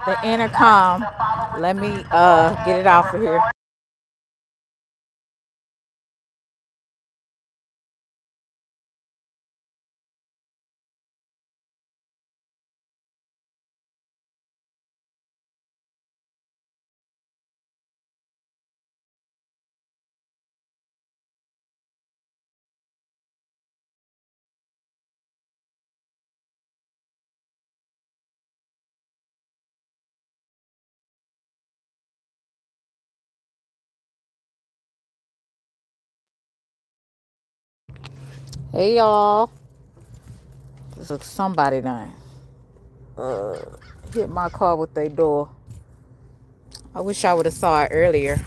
the intercom. Let me get it off of here. Hey y'all. This is somebody done hit my car with their door. I wish I would have saw it earlier.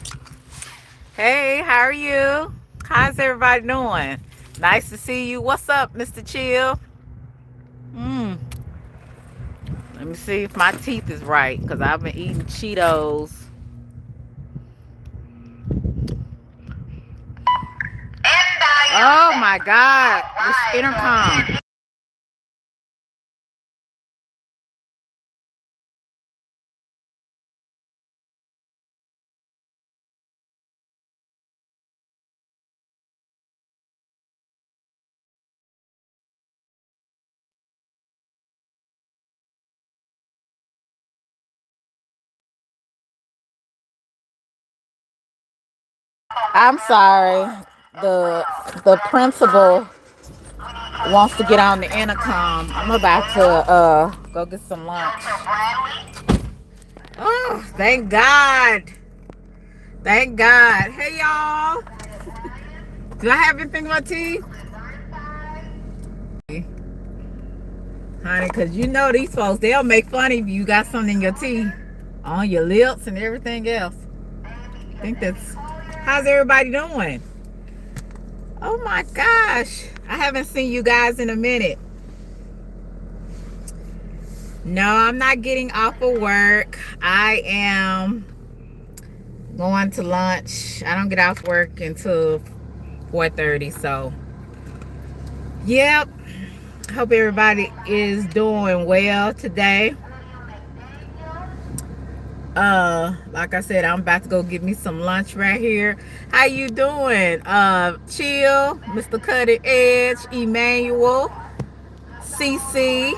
Hey, how are you? How's everybody doing? Nice to see you. What's up, Mr. Chill? Mm, Let me see if my teeth is right, because I've been eating Cheetos. Oh my God, this intercom. I'm sorry. The principal wants to get on the intercom. I'm about to go get some lunch. Oh, thank God. Thank God. Hey y'all. Do I have anything in my teeth? Honey, cause you know these folks, they'll make fun of you. You got something in your teeth, on your lips and everything else. I think that's how's everybody doing? Oh my gosh. I haven't seen you guys in a minute. No, I'm not getting off of work. I am going to lunch. I don't get off work until 4:30. So, yep. Hope everybody is doing well today. Like I said, I'm about to go get me some lunch right here. How you doing? Chill, Mr. Cutting Edge, Emmanuel, CC.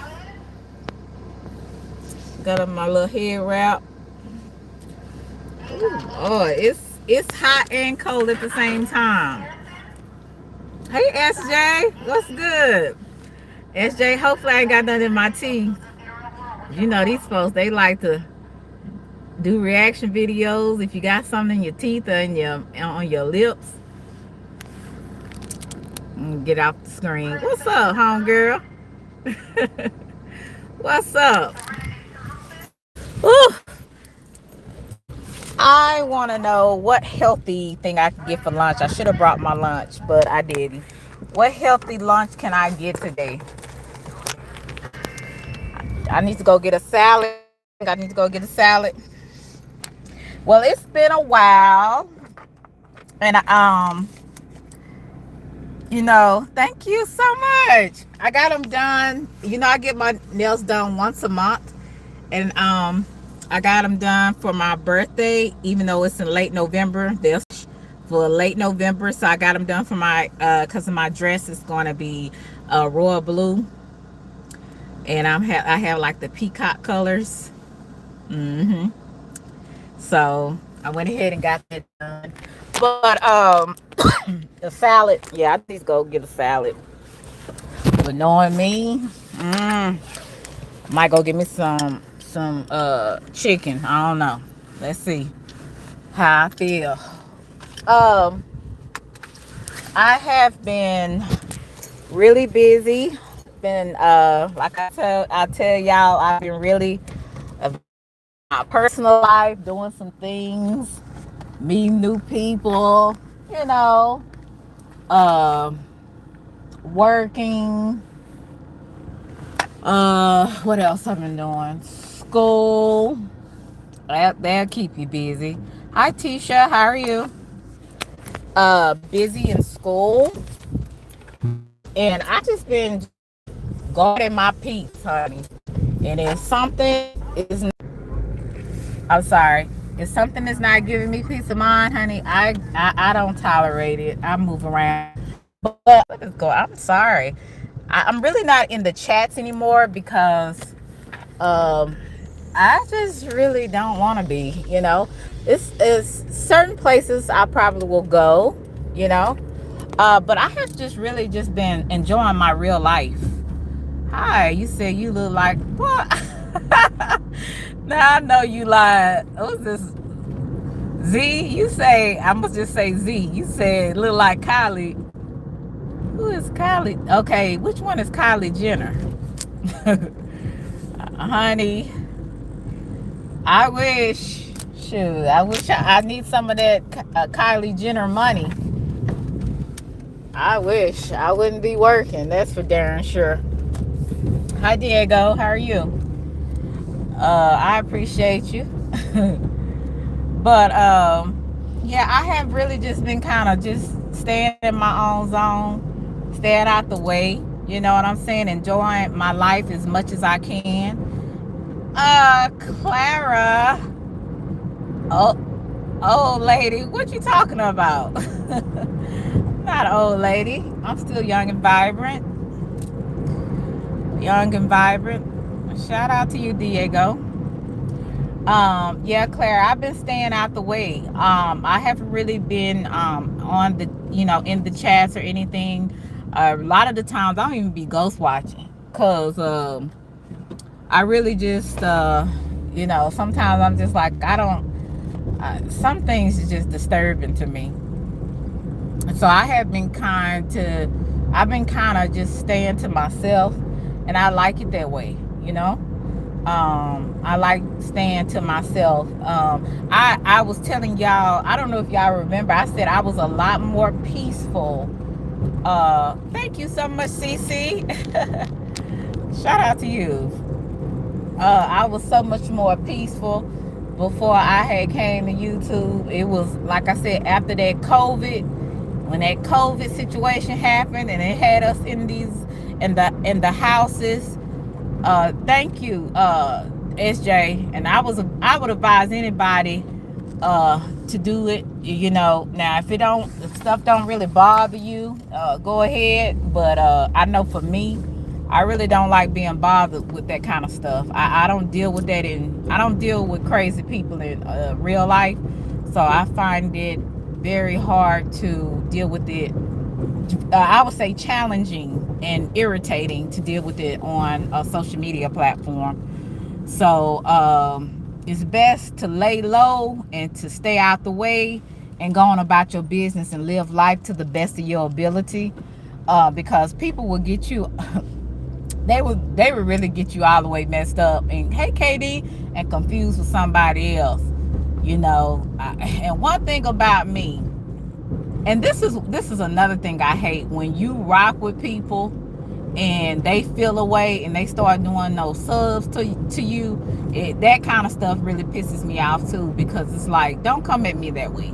Got on my little head wrap. Ooh, oh, it's hot and cold at the same time. Hey SJ, what's good? SJ, hopefully I ain't got nothing in my teeth. You know these folks, they like to do reaction videos. If you got something in your teeth or in your on your lips, get off the screen. What's up, homegirl? What's up? Ooh, I want to know what healthy thing I can get for lunch. I should have brought my lunch, but I didn't. What healthy lunch can I get today? I need to go get a salad. I need to go get a salad. Well, it's been a while, and thank you so much. I got them done. I get my nails done once a month, and I got them done for my birthday, even though it's in late November. They're for late November, so I got them done for my because my dress is going to be royal blue, and I have like the peacock colors. So I went ahead and got that done. But the salad, yeah, I need to go get a salad. But knowing me, might go get me some chicken. I don't know. Let's see how I feel. Um, I have been really busy. Been like I tell y'all, I've been really my personal life, doing some things, meeting new people, you know, uh, working. What else I've been doing? School. They'll keep you busy. Hi, Tisha. How are you? Busy in school, and I just been guarding my peace, honey. And if something is I'm sorry. If something is not giving me peace of mind, honey, I don't tolerate it. I move around. But let us go. I'm sorry. I'm really not in the chats anymore because um, I just really don't want to be. It's certain places I probably will go. You know, but I have just really just been enjoying my real life. Hi, you said you look like what? Now I know you lied. Who's this? Z? You say I must just say Z. You said look like Kylie. Who is Kylie? Okay, which one is Kylie Jenner? Honey, I wish. Shoot, I wish I need some of that Kylie Jenner money. I wish I wouldn't be working. That's for darn sure. Hi Diego, how are you? I appreciate you. But yeah, I have really just been kind of just staying in my own zone, staying out the way. You know what I'm saying? Enjoying my life as much as I can. Clara. Oh, old lady, what you talking about? Not old lady. I'm still young and vibrant. Young and vibrant. Shout out to you, Diego. Yeah, Claire, I've been staying out the way. I haven't really been on the, in the chats or anything. A lot of the times I don't even be ghost watching because I really just sometimes I'm just like I don't. Some things is just disturbing to me. So I've been kind of just staying to myself, and I like it that way. I like staying to myself. I was telling y'all, I don't know if y'all remember, I said I was a lot more peaceful. Thank you so much, CC. Shout out to you. I was so much more peaceful before I had came to YouTube. It was like I said, after that COVID, when that COVID situation happened and it had us in the houses. Thank you, SJ. And I would advise anybody to do it. Now if stuff don't really bother you, go ahead. But I know for me, I really don't like being bothered with that kind of stuff. I don't deal with that I don't deal with crazy people in real life. So I find it very hard to deal with it. I would say challenging and irritating to deal with it on a social media platform. So it's best to lay low and to stay out the way and go on about your business and live life to the best of your ability, because people will get you they would really get you all the way messed up and hey KD and confused with somebody else. And one thing about me, and this is another thing I hate, when you rock with people and they feel away and they start doing those subs to you. That kind of stuff really pisses me off too, because it's like, don't come at me that way.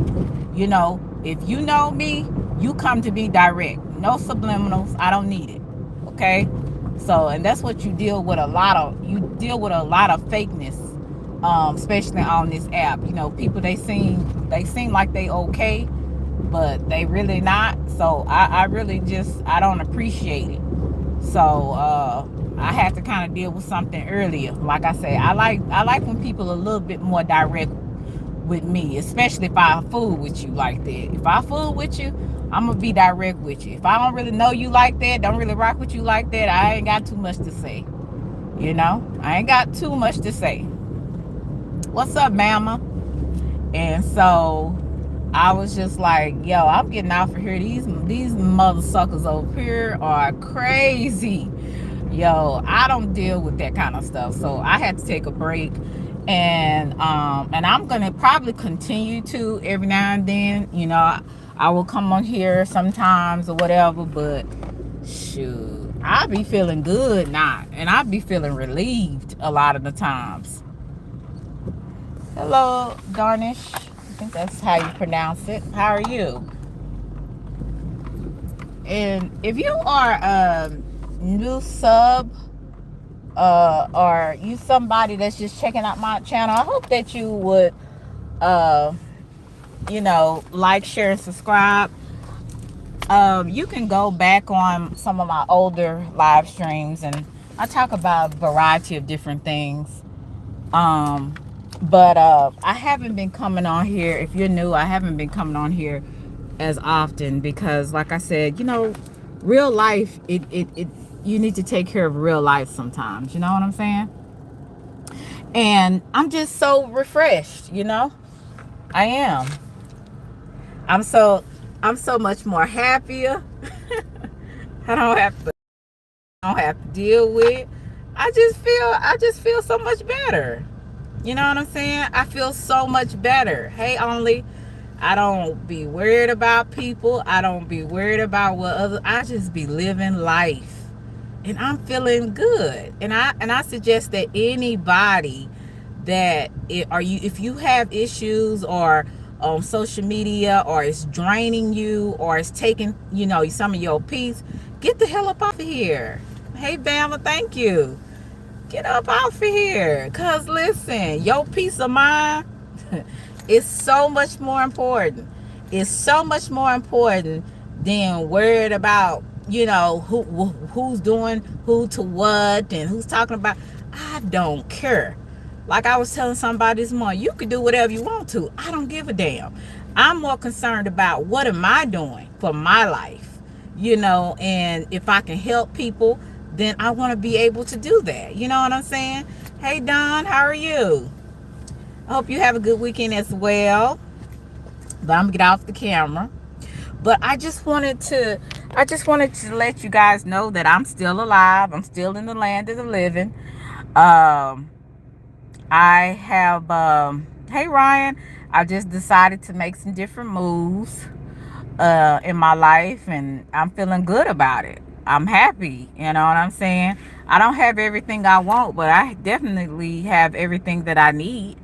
If you know me, you come to me direct, no subliminals. I don't need it. Okay. So, and that's what you deal with a lot of fakeness, especially on this app. People, they seem like they okay, but they really not. So I really just, I don't appreciate it. So I had to kind of deal with something earlier. Like I say, I like when people are a little bit more direct with me, especially if I fool with you like that. If I fool with you, I'm gonna be direct with you. If I don't really know you like that, don't really rock with you like that, I ain't got too much to say. I ain't got too much to say. What's up, mama? And so I was just like, yo, I'm getting off of here. These mother suckers over here are crazy. Yo, I don't deal with that kind of stuff. So I had to take a break. And I'm gonna probably continue to every now and then. I will come on here sometimes or whatever, but shoot, I be feeling good now, and I be feeling relieved a lot of the times. Hello, Garnish. I think that's how you pronounce it. How are you? And if you are a new sub, or you somebody that's just checking out my channel, I hope that you would, uh, like, share, and subscribe. You can go back on some of my older live streams, and I talk about a variety of different things. Um, but I haven't been coming on here. If you're new, I haven't been coming on here as often because, like I said, real life, it you need to take care of real life sometimes. You know what I'm saying? And I'm just so refreshed. I am. I'm so I'm so much more happier. I don't have to deal with. I just feel so much better. You know what I'm saying? I feel so much better. Hey, only I don't be worried about people. I don't be worried about what other. I just be living life, and I'm feeling good. And I suggest that anybody that if you have issues or on social media, or it's draining you, or it's taking some of your peace, get the hell up off of here. Hey, Bama, thank you. Get up off of here. Because listen, your peace of mind is so much more important. It's so much more important than worried about, who's doing who to what and who's talking about. I don't care. Like I was telling somebody this morning, you can do whatever you want to. I don't give a damn. I'm more concerned about what am I doing for my life, and if I can help people, then I want to be able to do that. You know what I'm saying? Hey, Don, how are you? I hope you have a good weekend as well. But I'm gonna get off the camera. But I just wanted to let you guys know that I'm still alive. I'm still in the land of the living. Um, I have hey, Ryan, I just decided to make some different moves in my life, and I'm feeling good about it. I'm happy, you know what I'm saying? I don't have everything I want, but I definitely have everything that I need.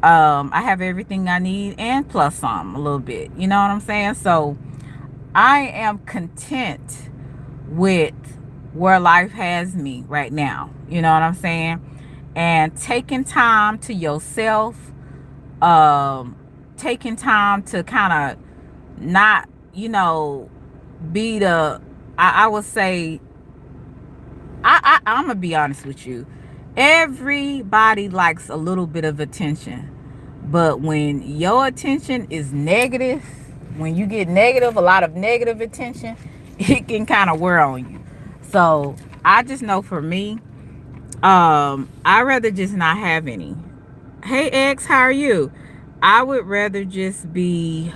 I have everything I need and plus some a little bit. You know what I'm saying? So I am content with where life has me right now. You know what I'm saying? And taking time to yourself, taking time to kind of not, be the, I would say, I'm gonna be honest with you. Everybody likes a little bit of attention, but when your attention is negative, when you get negative, a lot of negative attention, it can kind of wear on you. So I just know for me, I'd rather just not have any. Hey, X, how are you? I would rather just be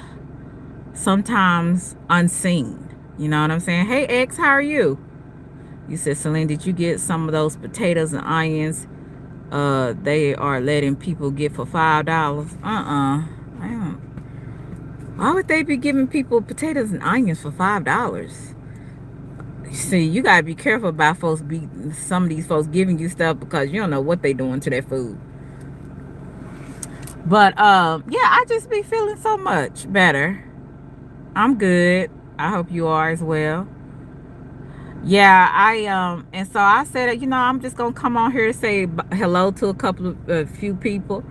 sometimes unseen. You know what I'm saying? Hey, X, how are you? You said, Celine, did you get some of those potatoes and onions they are letting people get for $5? I don't. Why would they be giving people potatoes and onions for $5? See, you gotta be careful about some of these folks giving you stuff because you don't know what they doing to their food. But yeah, I just be feeling so much better. I'm good. I hope you are as well. Yeah, and so I said, I'm just gonna come on here to say hello to a few people,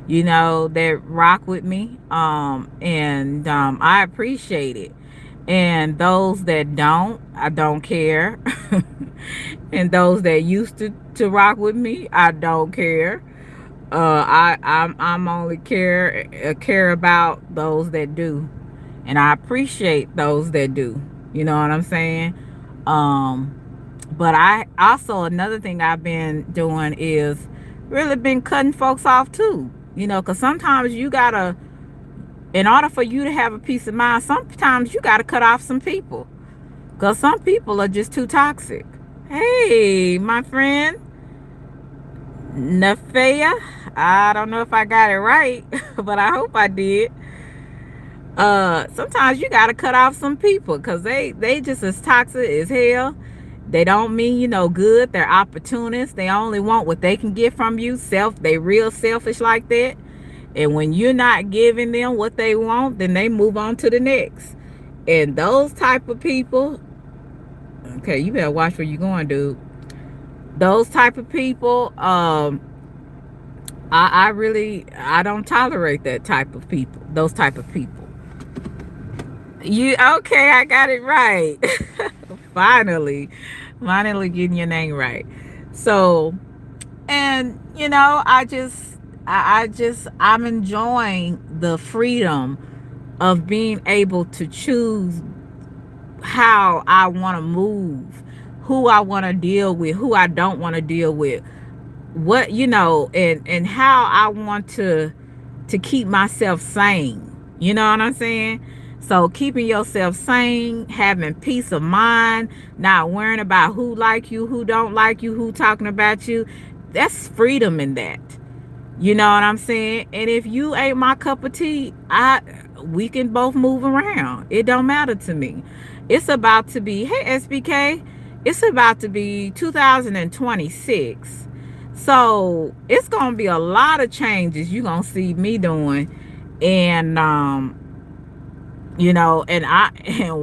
that rock with me. And I appreciate it. And those that don't, I don't care. And those that used to rock with me, I don't care. I'm only care about those that do, and I appreciate those that do. You know what I'm saying? But I also, another thing I've been doing is really been cutting folks off too. Because sometimes you gotta, in order for you to have a peace of mind, sometimes you gotta cut off some people, because some people are just too toxic. Hey, my friend Nafea, I don't know if I got it right, but I hope I did. Sometimes you gotta cut off some people because they just as toxic as hell. They don't mean good. They're opportunists. They only want what they can get from you. They real selfish like that. And when you're not giving them what they want, then they move on to the next. And those type of people, okay, you better watch where you're going, dude. Those type of people, I really, I don't tolerate that type of people. Those type of people. You okay? I got it right. finally, finally getting your name right. So, and I'm enjoying the freedom of being able to choose how I want to move, who I want to deal with, who I don't want to deal with, what and how I want to keep myself sane. You know what I'm saying? So keeping yourself sane, having peace of mind, not worrying about who like you, who don't like you, who talking about you. That's freedom in that. You know what I'm saying? And if you ain't my cup of tea, we can both move around. It don't matter to me. It's about to be, hey SBK, it's about to be 2026. So it's gonna be a lot of changes you're gonna see me doing. And and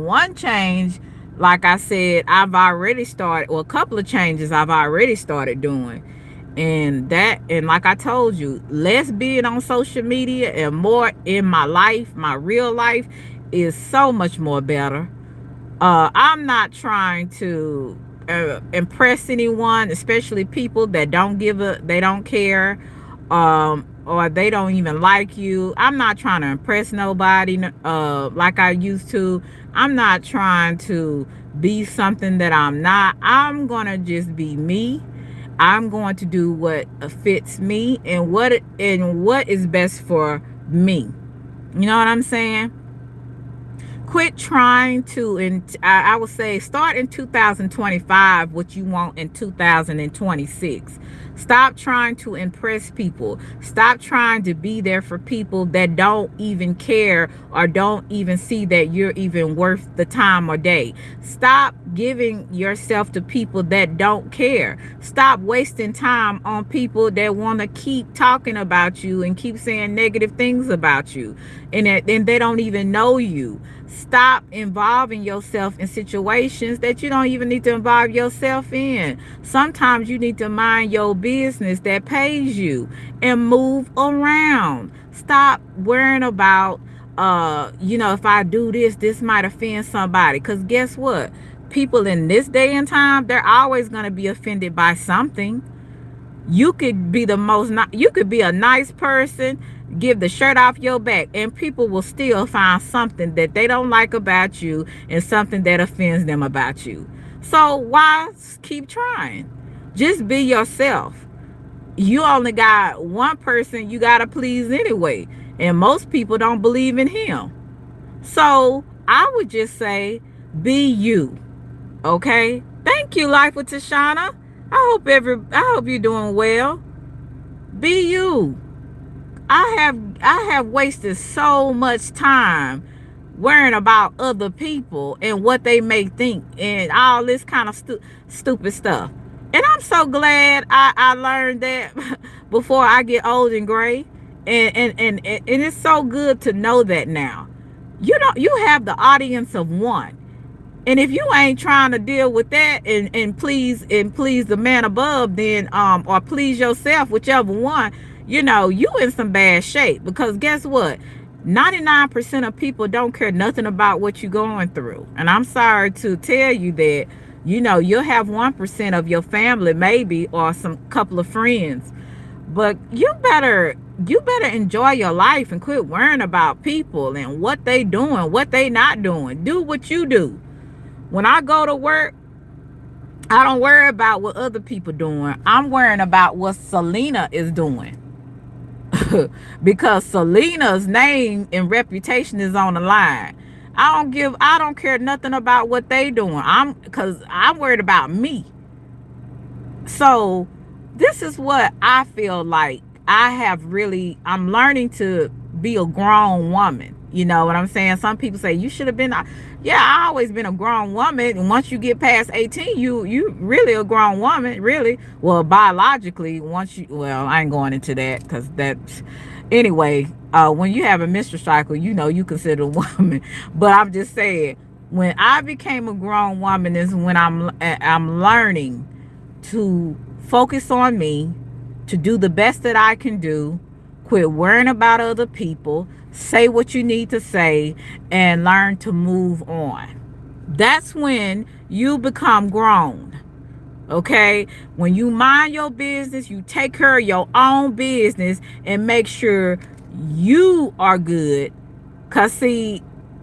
one change, like I said, I've already started, well, a couple of changes I've already started doing. And like I told you, less being on social media and more in my life, my real life, is so much more better. I'm not trying to impress anyone, especially people that they don't care, or they don't even like you. I'm not trying to impress nobody, like I used to. I'm not trying to be something that I'm not. I'm gonna just be me. I'm going to do what fits me and what is best for me. You know what I'm saying? Quit trying to, and I would say start in 2025 what you want in 2026. Stop trying to impress people. Stop trying to be there for people that don't even care or don't even see that you're even worth the time or day. Stop giving yourself to people that don't care. Stop wasting time on people that want to keep talking about you and keep saying negative things about you, and they don't even know you. Stop involving yourself in situations that you don't even need to involve yourself in. Sometimes you need to mind your business that pays you and move around. Stop worrying about, if I do this, this might offend somebody. Because guess what? People in this day and time, they're always going to be offended by something. You could be you could be a nice person, give the shirt off your back, and people will still find something that they don't like about you and something that offends them about you. So why keep trying? Just be yourself. You only got one person you got to please anyway, and most people don't believe in him. So I would just say, be you. Okay? Thank you, Life with Tashana. I hope you're doing well. Be you. I have wasted so much time worrying about other people and what they may think and all this kind of stupid stuff. And I'm so glad I learned that before I get old and gray. And it's so good to know that now. You have the audience of one. And if you ain't trying to deal with that and please the man above, then or please yourself, whichever one, you in some bad shape. Because guess what? 99% of people don't care nothing about what you're going through. And I'm sorry to tell you that, you'll have 1% of your family maybe, or some couple of friends. But you better enjoy your life and quit worrying about people and what they doing, what they not doing. Do what you do. When I go to work, I don't worry about what other people doing. I'm worrying about what Selena is doing. Because Selena's name and reputation is on the line. I don't care nothing about what they doing. Because I'm worried about me. So this is what I feel like I'm learning to be a grown woman. You know what I'm saying? Some people say you should have been. Yeah, I always been a grown woman. And once you get past 18, you really a grown woman, really. Well, biologically, well, I ain't going into that because that's, anyway, when you have a menstrual cycle, you consider a woman. But I'm just saying, when I became a grown woman is when I'm learning to focus on me, to do the best that I can do, quit worrying about other people, say what you need to say, and learn to move on. That's when you become grown. Okay? When you mind your business, you take care of your own business and make sure you are good. Because, see,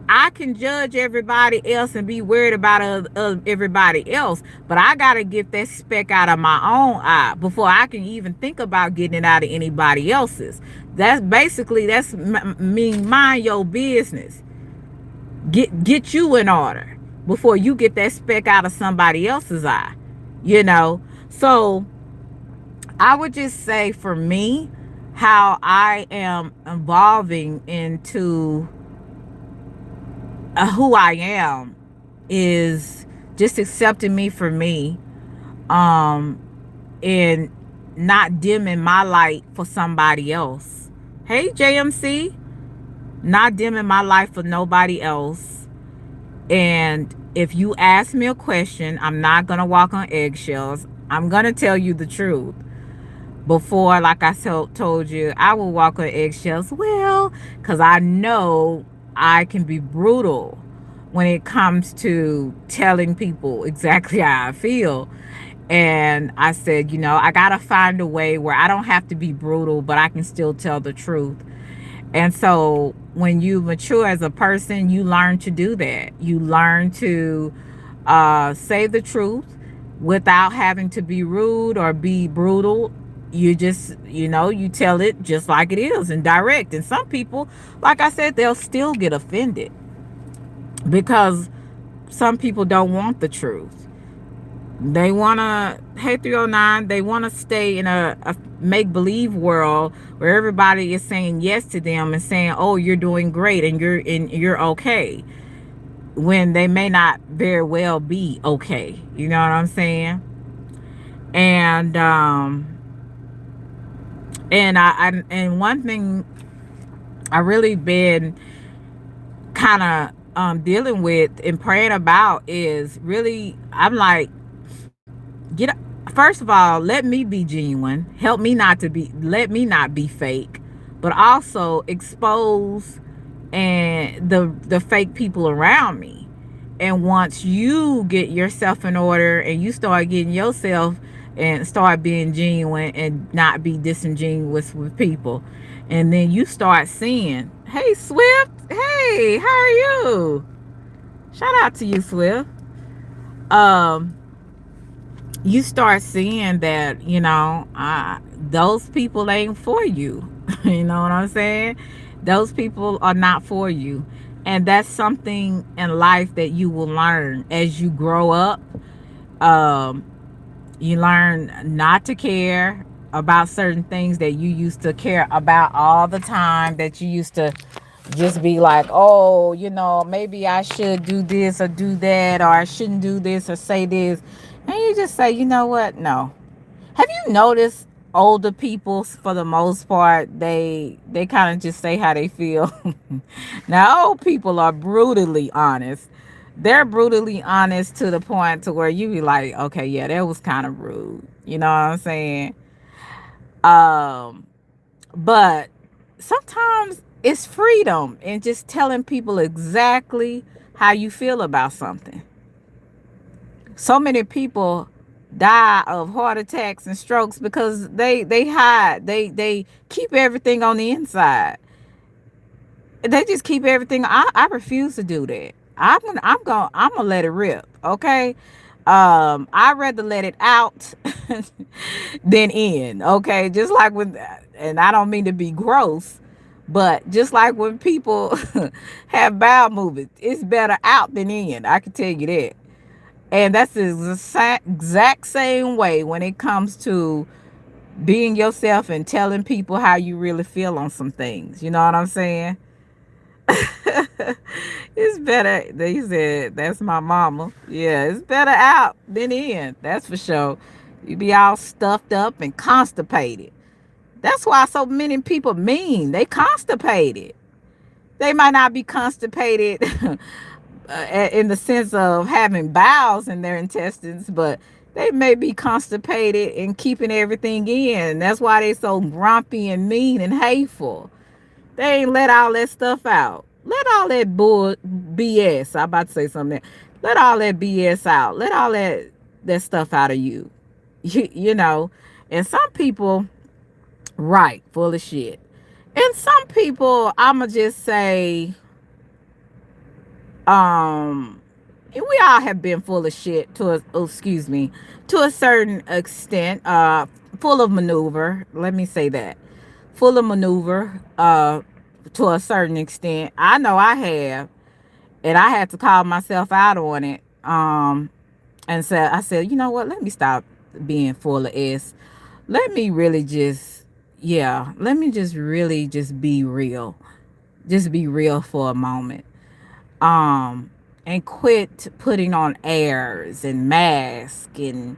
I can judge everybody else and be worried about everybody else, but I got to get that speck out of my own eye before I can even think about getting it out of anybody else's. That's me, mind your business. Get you in order before you get that speck out of somebody else's eye, you know. So I would just say, for me, how I am evolving into who I am is just accepting me for me, um and not dimming my light for somebody else. Hey, JMC. Not dimming my light for nobody else. And if you ask me a question, I'm not going to walk on eggshells. I'm going to tell you the truth. Before, like I told you, I will walk on eggshells. Well, because I know I can be brutal when it comes to telling people exactly how I feel. And I said, I got to find a way where I don't have to be brutal, but I can still tell the truth. And so when you mature as a person, you learn to do that. You learn to say the truth without having to be rude or be brutal. You just, you tell it just like it is and direct. And some people, like I said, they'll still get offended because some people don't want the truth. They want to, hey 309, they want to stay in a make-believe world where everybody is saying yes to them and saying, oh, you're doing great and you're okay, when they may not very well be okay. You know what I'm saying? And and one thing I really been kind of dealing with and praying about is really, I'm like, get first of all, let me be genuine. Help me not to be, let me not be fake, but also expose and the fake people around me. And once you get yourself in order and you start getting yourself and start being genuine and not be disingenuous with people, and then you start seeing, hey Swift, hey, how are you? Shout out to you, Swift. um you start seeing that, those people ain't for you. You know what I'm saying? Those people are not for you. And that's something in life that you will learn as you grow up. Um, you learn not to care about certain things that you used to care about all the time, that you used to just be like, oh, maybe I should do this or do that, or I shouldn't do this or say this. And you just say, you know what? No. Have you noticed older people, for the most part, they kind of just say how they feel? Now, old people are brutally honest. They're brutally honest to the point to where you be like, okay, yeah, that was kind of rude. You know what I'm saying? Um, but sometimes it's freedom in just telling people exactly how you feel about something. So many people die of heart attacks and strokes because they hide, they keep everything on the inside. They just keep everything. I refuse to do that. I'm gonna let it rip. Okay. I'd rather let it out than in. Okay. Just like when, and I don't mean to be gross, but just like when people have bowel movements, it's better out than in. I can tell you that. And that's the exact same way when it comes to being yourself and telling people how you really feel on some things. You know what I'm saying? It's better. They said, that's my mama. Yeah, it's better out than in. That's for sure. You be all stuffed up and constipated. That's why so many people mean. They constipated. They might not be constipated in the sense of having bowels in their intestines, but They may be constipated and keeping everything in. That's why they so grumpy and mean and hateful. They ain't let all that stuff out. Let all that bull BS. I'm about to say something. Let all that BS out. Let all that stuff out of you. You know. And some people, right, full of shit. And some people, I'ma just say, we all have been full of shit to a, oh, excuse me, to a certain extent. Full of maneuver. Let me say that. Full of maneuver. To a certain extent. I know I have, and I had to call myself out on it. And said, I said, you know what? Let me stop being full of s. Let me really just, yeah. Let me just really just be real. Just be real for a moment. Um, and quit putting on airs and masks and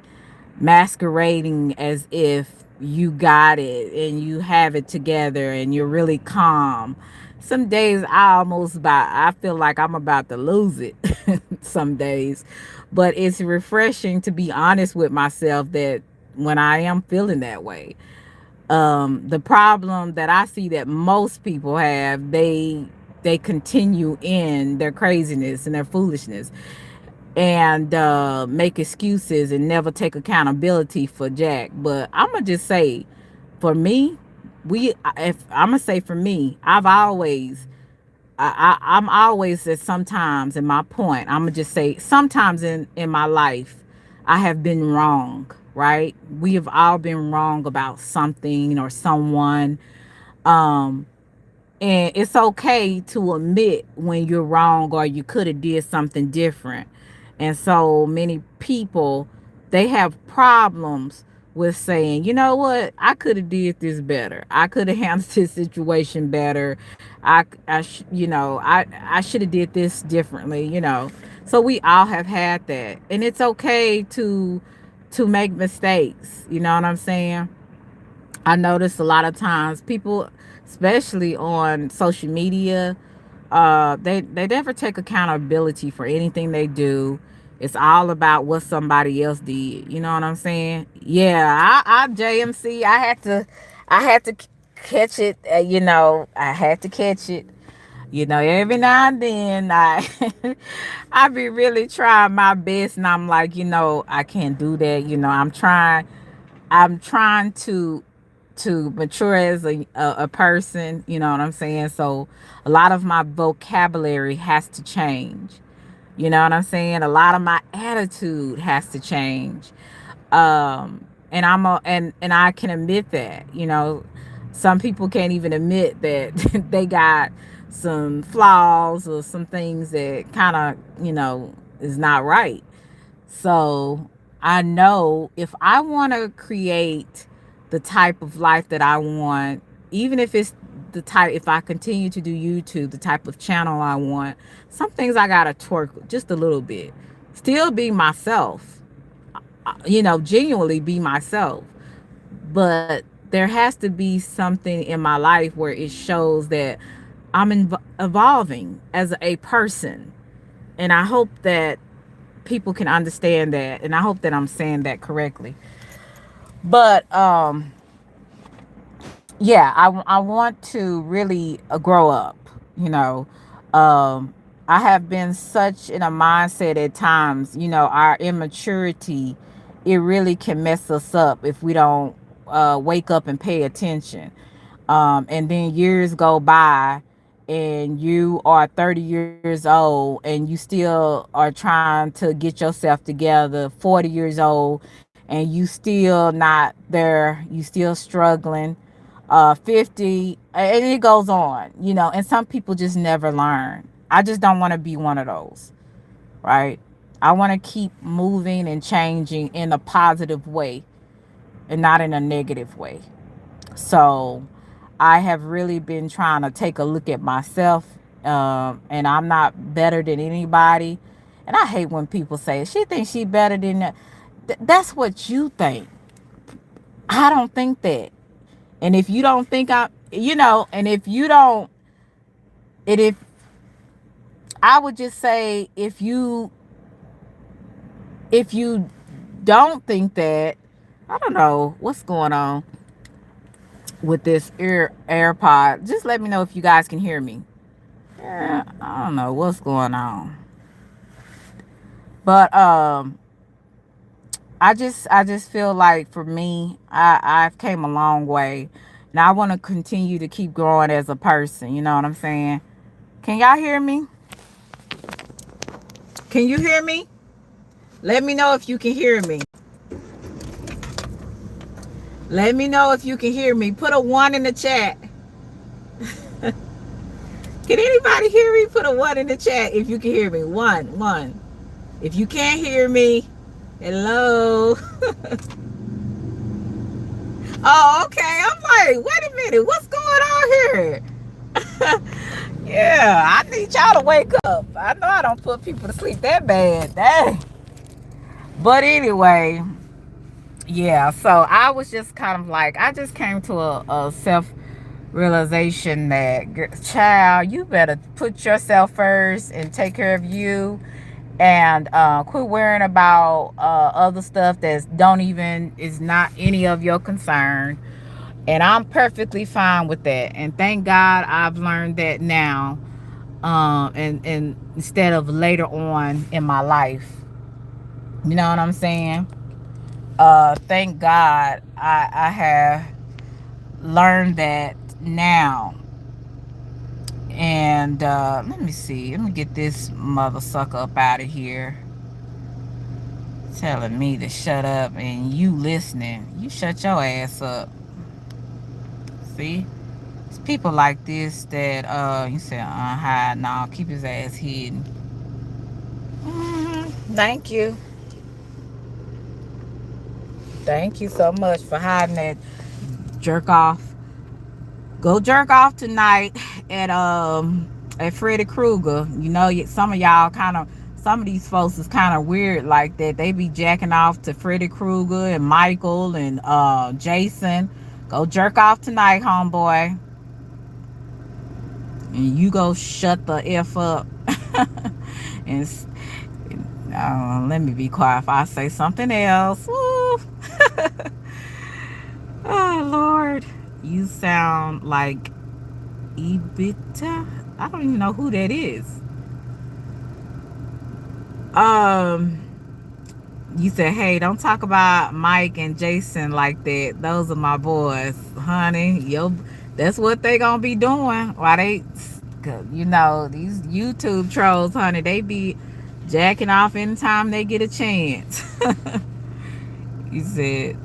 masquerading as if you got it and you have it together and you're really calm. Some days I feel like I'm about to lose it some days. But it's refreshing to be honest with myself that when I am feeling that way. The problem that I see that most people have, they continue in their craziness and their foolishness and make excuses and never take accountability for Jack. But I'm gonna just say, for me, if I'm gonna say for me, I'm always at sometimes in my point. I'm gonna just say sometimes in my life, I have been wrong. Right? We have all been wrong about something or someone. Um, and it's okay to admit when you're wrong or you could have did something different. And so many people, they have problems with saying, you know what, I could have did this better, I could have handled this situation better, I should have did this differently, so we all have had that, and it's okay to make mistakes, you know what I'm saying. I notice a lot of times people, especially on social media, they never take accountability for anything they do. It's all about what somebody else did. You know what I'm saying? Yeah, I JMC. I had to catch it. I had to catch it. Every now and then I be really trying my best, and I'm like, I can't do that. I'm trying to mature as a person, you know what I'm saying? So a lot of my vocabulary has to change. You know what I'm saying? A lot of my attitude has to change. And and I can admit that, some people can't even admit that they got some flaws or some things that kind of, is not right. So I know if I want to create the type of life that I want, even if it's if I continue to do YouTube, the type of channel I want, some things I got to twerk just a little bit. Still be myself, genuinely be myself. But there has to be something in my life where it shows that I'm evolving as a person. And I hope that people can understand that, and I hope that I'm saying that correctly. But yeah, I want to really grow up, you know. um I have been such in a mindset at times, our immaturity, it really can mess us up if we don't wake up and pay attention. And then years go by and you are 30 years old and you still are trying to get yourself together, 40 years old, and you still not there, you still struggling, 50, and it goes on, and some people just never learn. I just don't want to be one of those, right? I want to keep moving and changing in a positive way and not in a negative way. So I have really been trying to take a look at myself, and I'm not better than anybody. And I hate when people say she thinks she better than that. That's what you think. I don't think that. And if you don't think and if you don't, and if I would just say, if you don't think that, I don't know what's going on with this AirPod. Just let me know if you guys can hear me. Yeah, I don't know what's going on. But I just feel like for me, I've came a long way. And I want to continue to keep growing as a person. You know what I'm saying? Can y'all hear me? Can you hear me? Let me know if you can hear me. Let me know if you can hear me. Put a 1 in the chat. Can anybody hear me? Put a 1 in the chat if you can hear me. One. If you can't hear me, hello. Oh, okay. I'm like, wait a minute. What's going on here? Yeah, I need y'all to wake up. I know I don't put people to sleep that bad. Dang. But anyway, yeah, so I was just kind of like, I just came to a self realization that, child, you better put yourself first and take care of you, and quit worrying about other stuff that's don't even is not any of your concern. And I'm perfectly fine with that, and thank God I've learned that now, and instead of later on in my life. You know what I'm saying? Thank God I have learned that now. And let me see. Let me get this mother sucker up out of here. Telling me to shut up and you listening. You shut your ass up. See? It's people like this that you say, hide. No, keep his ass hidden. Thank you. Thank you so much for hiding that jerk off. Go jerk off tonight at Freddy Krueger. You know, some of y'all kind of, some of these folks is kind of weird like that. They be jacking off to Freddy Krueger and Michael and Jason. Go jerk off tonight, homeboy. And you go shut the F up. and let me be quiet if I say something else. Woo. Oh, Lord. You sound like Ibita. I don't even know who that is. You said, hey, don't talk about Mike and Jason like that. Those are my boys, honey. That's what they gonna be doing. Why they, you know, these YouTube trolls, honey, they be jacking off anytime they get a chance. You said,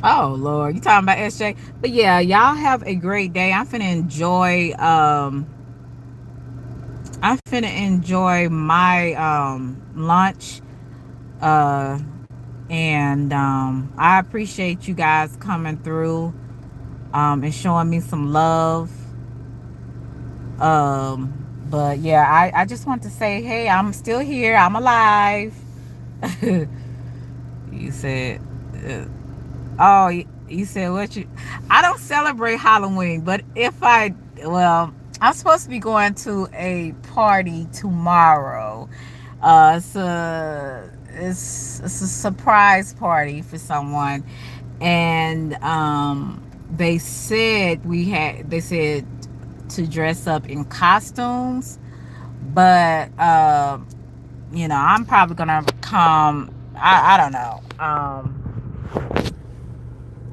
oh Lord, you talking about SJ? But yeah, y'all have a great day. I'm finna enjoy my lunch. And I appreciate you guys coming through and showing me some love. But yeah, I just want to say, hey, I'm still here. I'm alive. You said, oh, you said what you, I don't celebrate Halloween, but well, I'm supposed to be going to a party tomorrow. It's a surprise party for someone, and they said to dress up in costumes, but you know, I'm probably gonna come. I don't know.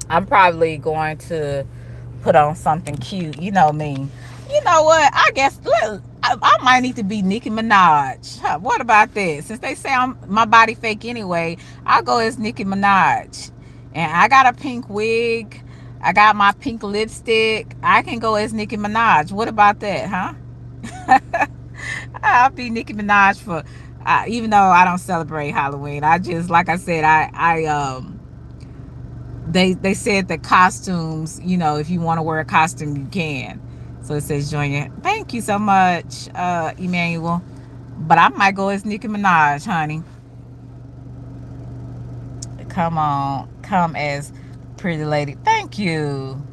I'm probably going to put on something cute. You know me. You know what? I guess I might need to be Nicki Minaj. Huh, what about that? Since they say my body fake anyway, I'll go as Nicki Minaj. And I got a pink wig. I got my pink lipstick. I can go as Nicki Minaj. What about that, huh? I'll be Nicki Minaj for, even though I don't celebrate Halloween. I just, like I said, they said the costumes, you know, if you want to wear a costume, you can. So it says join your, thank you so much, Emmanuel. But I might go as Nicki Minaj, honey. Come on, come as pretty lady. Thank you,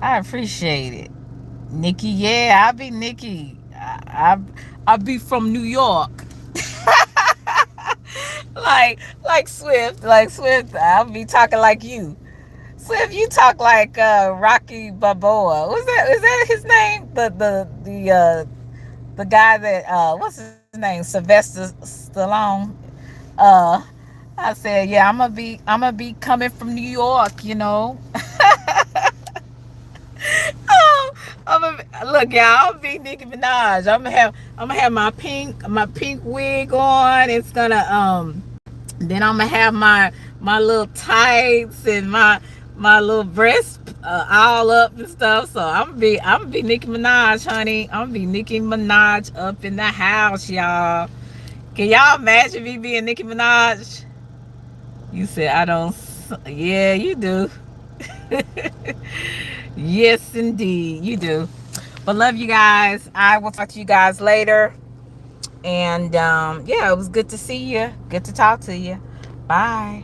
I appreciate it. Nikki, yeah, I'll be Nikki. I'll be from New York. Look like Swift. I'll be talking like you. Swift, you talk like Rocky Balboa. Was that his name? The guy that what's his name? Sylvester Stallone. Uh, I said, yeah, I'm gonna be coming from New York, you know. Oh, look, y'all. I'm gonna be Nicki Minaj. I'm gonna have my pink wig on. It's gonna then I'm gonna have my little tights and my little breasts all up and stuff. So I'm gonna be Nicki Minaj, honey. I'm gonna be Nicki Minaj up in the house, y'all. Can y'all imagine me being Nicki Minaj? You said I don't. Yeah, you do. Yes, indeed, you do. But love you guys. I will talk to you guys later. And yeah, it was good to see you. Good to talk to you. Bye.